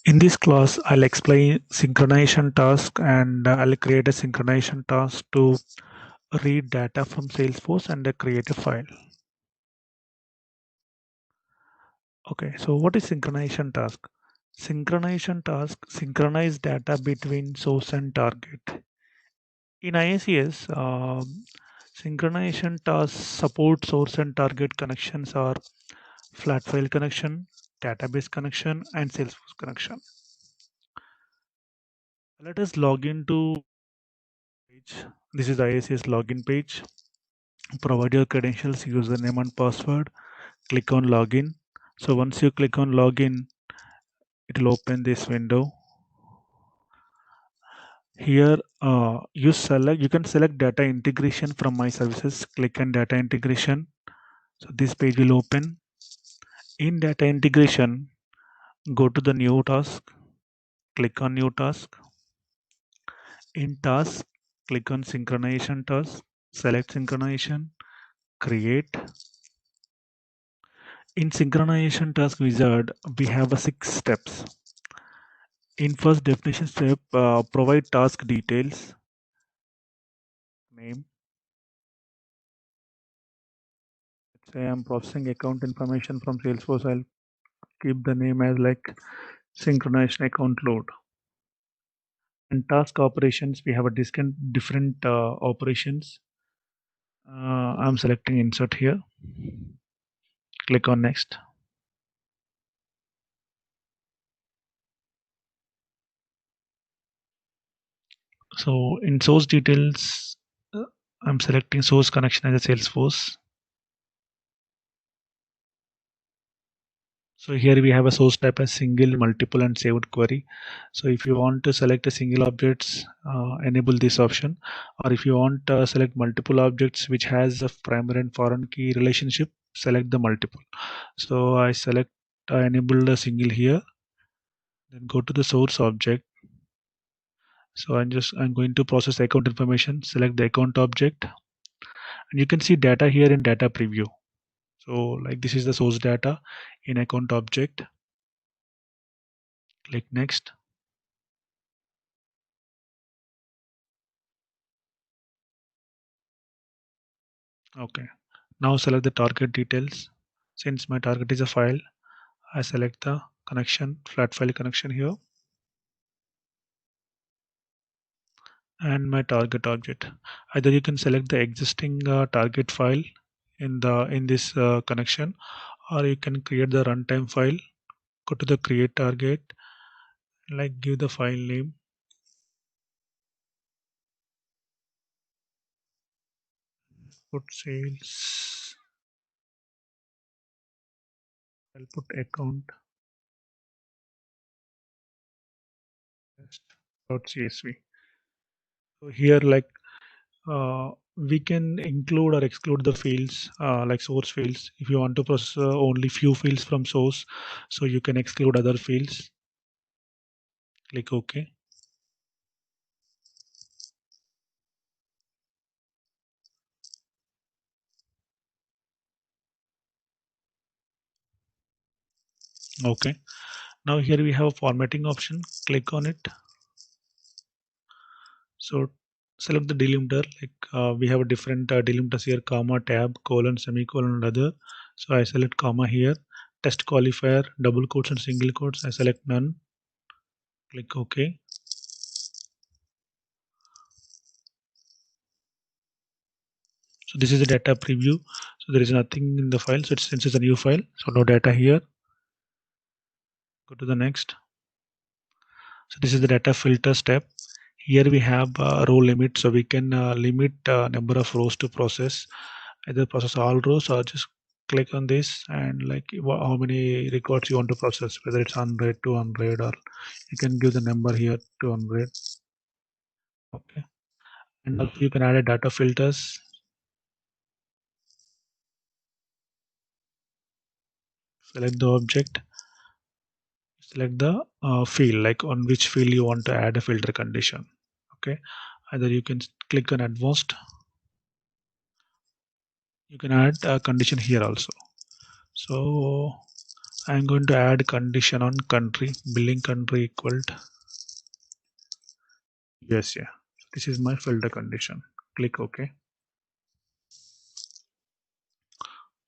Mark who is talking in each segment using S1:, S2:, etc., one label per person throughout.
S1: In this class, I'll explain synchronization task and I'll create a synchronization task to read data from Salesforce and create a file. Okay, so what is synchronization task? Synchronization task synchronize data between source and target. In IACS, synchronization tasks support source and target connections are flat file connection, database connection, and Salesforce connection. Let us log into page. This is IACS login page. Provide your credentials, username and password. Click on login. So once you click on login, it will open this window. Here you can select data integration from my services. Click on data integration. So this page will open. In data integration, go to the new task. Click on new task. In task, click on synchronization task. Select synchronization. Create. In synchronization task wizard, we have 6 steps. In first definition step, provide task details, name. Let's say I'm processing account information from Salesforce. I'll keep the name as like synchronization account load. And task operations, we have a different operations. I'm selecting insert here. Click on next. So in source details, I'm selecting source connection as a Salesforce. So here we have a source type as single, multiple, and saved query. So if you want to select a single objects, enable this option. Or if you want to select multiple objects which has a primary and foreign key relationship, select the multiple. So I enable a single here. Then go to the source object. So I'm going to process account information. Select the account object, and you can see data here in data preview. So like this is the source data in account object. Click next. Okay. Now select the target details. Since my target is a file, I select the connection, flat file connection here, and my target object. Either you can select the existing target file in this connection, or you can create the runtime file. Go to the create target, like give the file name. Put sales. I'll put account test.csv. So here, like we can include or exclude the fields like source fields. If you want to process only few fields from source, so you can exclude other fields. Click OK. Okay. Now here we have a formatting option. Click on it. So select the delimiter. Like we have a different delimiters here: comma, tab, colon, semicolon, and other. So I select comma here. Test qualifier, double quotes and single quotes. I select none. Click OK. So this is the data preview. So there is nothing in the file. So since it's a new file, so no data here. Go to the next. So this is the data filter step. Here we have row limit, so we can limit number of rows to process. Either process all rows or just click on this and like how many records you want to process, whether it's 100, 200, or you can give the number here 200. Okay, and also you can add a data filters. Select the object. Select the field, like on which field you want to add a filter condition. Okay, either you can click on advanced. You can add a condition here also. So I'm going to add condition on country, billing country equal to USA. This is my filter condition. Click OK.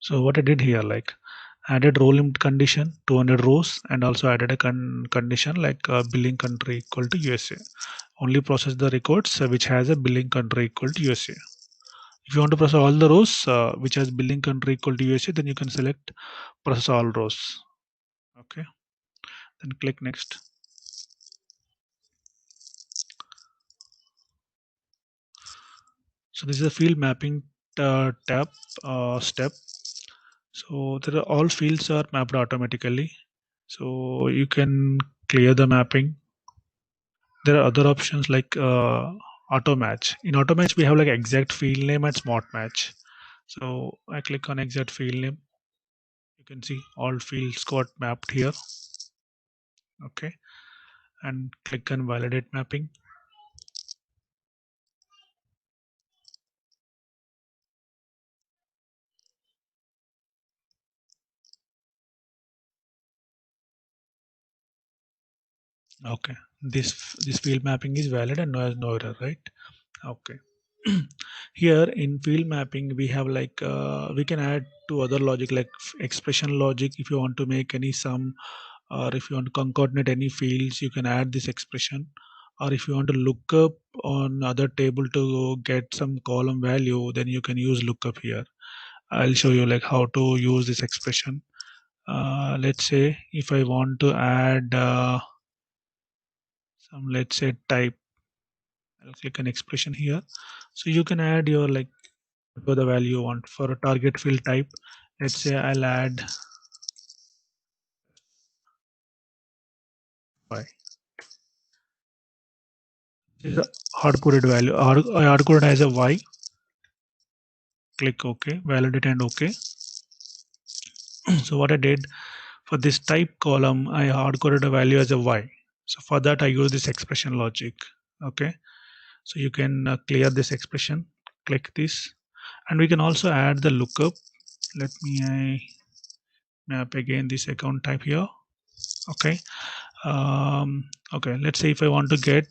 S1: So what I did here, like added row limit condition 200 rows, and also added a condition like billing country equal to USA. Only process the records which has a billing country equal to USA. If you want to process all the rows which has billing country equal to USA, then you can select process all rows. Okay, then click next. So this is a field mapping tab step. So there are all fields are mapped automatically. So you can clear the mapping. There are other options like auto match. In auto match, we have like exact field name and smart match. So I click on exact field name. You can see all fields got mapped here. Okay, and click on validate mapping. Okay, this field mapping is valid and no error, right? Okay. Here in field mapping we have like we can add to other logic like expression logic. If you want to make any sum, or if you want to concatenate any fields, you can add this expression. Or if you want to look up on other table to get some column value, then you can use lookup here. I'll show you like how to use this expression. Let's say if I want to add some, let's say type, I'll click an expression here. So you can add your like whatever the value you want for a target field type. Let's say I'll add y. This is a hard-coded value. I hard-coded as a y. Click OK, validate and OK. So what I did for this type column, I hard-coded a value as a y. So for that, I use this expression logic. Okay, so you can clear this expression. Click this, and we can also add the lookup. Let me map again this account type here. Okay, okay. Let's say if I want to get,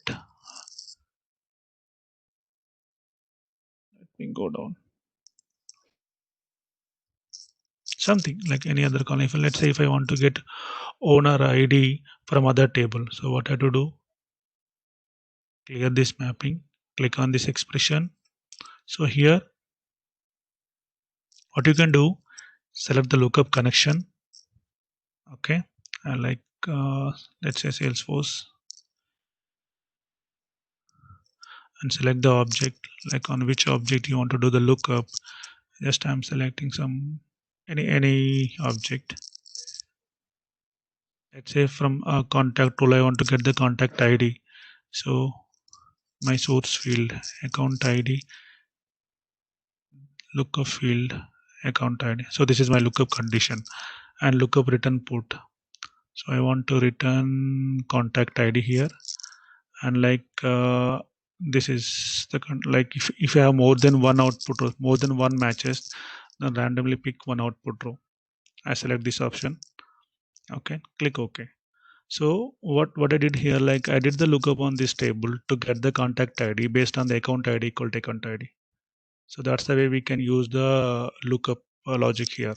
S1: let me go down. Something like any other column. Let's say if I want to get owner ID from other table, so what I have to do, clear this mapping, click on this expression. So here what you can do, select the lookup connection. Okay, like let's say Salesforce, and select the object, like on which object you want to do the lookup. Just I'm selecting some any object. Let's say from a contact tool I want to get the contact ID. So my source field, account ID, lookup field, account ID. So this is my lookup condition, and lookup return put. So I want to return contact ID here, and like this is the like if I have more than one output row, more than one matches, then randomly pick one output row. I select this option. Okay, click OK. So what I did here, like I did the lookup on this table to get the contact ID based on the account ID equal to account ID. So that's the way we can use the lookup logic here.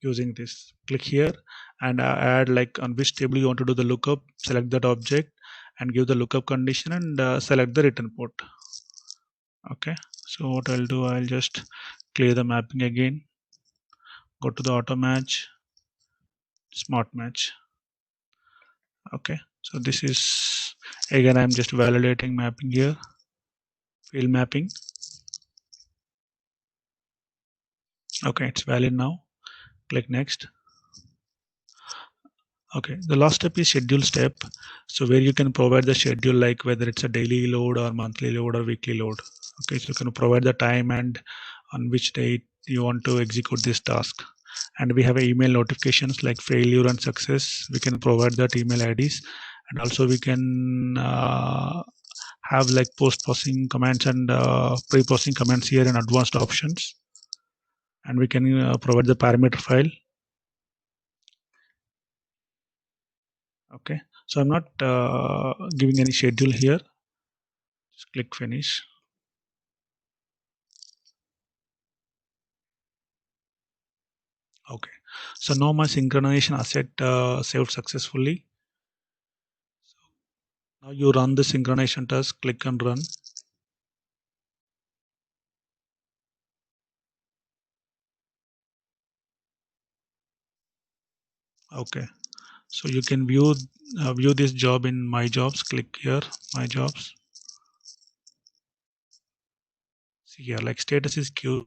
S1: Using this, click here and add like on which table you want to do the lookup, select that object and give the lookup condition, and select the return port. Okay, so what I'll do, I'll just clear the mapping again, go to the auto match, smart match. Okay, so this is again I'm just validating mapping here, field mapping. Okay, it's valid now. Click next. Okay, the last step is schedule step. So where you can provide the schedule, like whether it's a daily load or monthly load or weekly load. Okay, so you can provide the time and on which date you want to execute this task. And we have email notifications like failure and success. We can provide that email IDs, and also we can have like post processing commands and pre processing commands here and advanced options. And we can provide the parameter file. Okay, so I'm not giving any schedule here. Just click finish. Okay, so now my synchronization asset saved successfully. Now you run the synchronization task, click and run. Okay, so you can view this job in my jobs. Click here, my jobs. See here, like status is queued.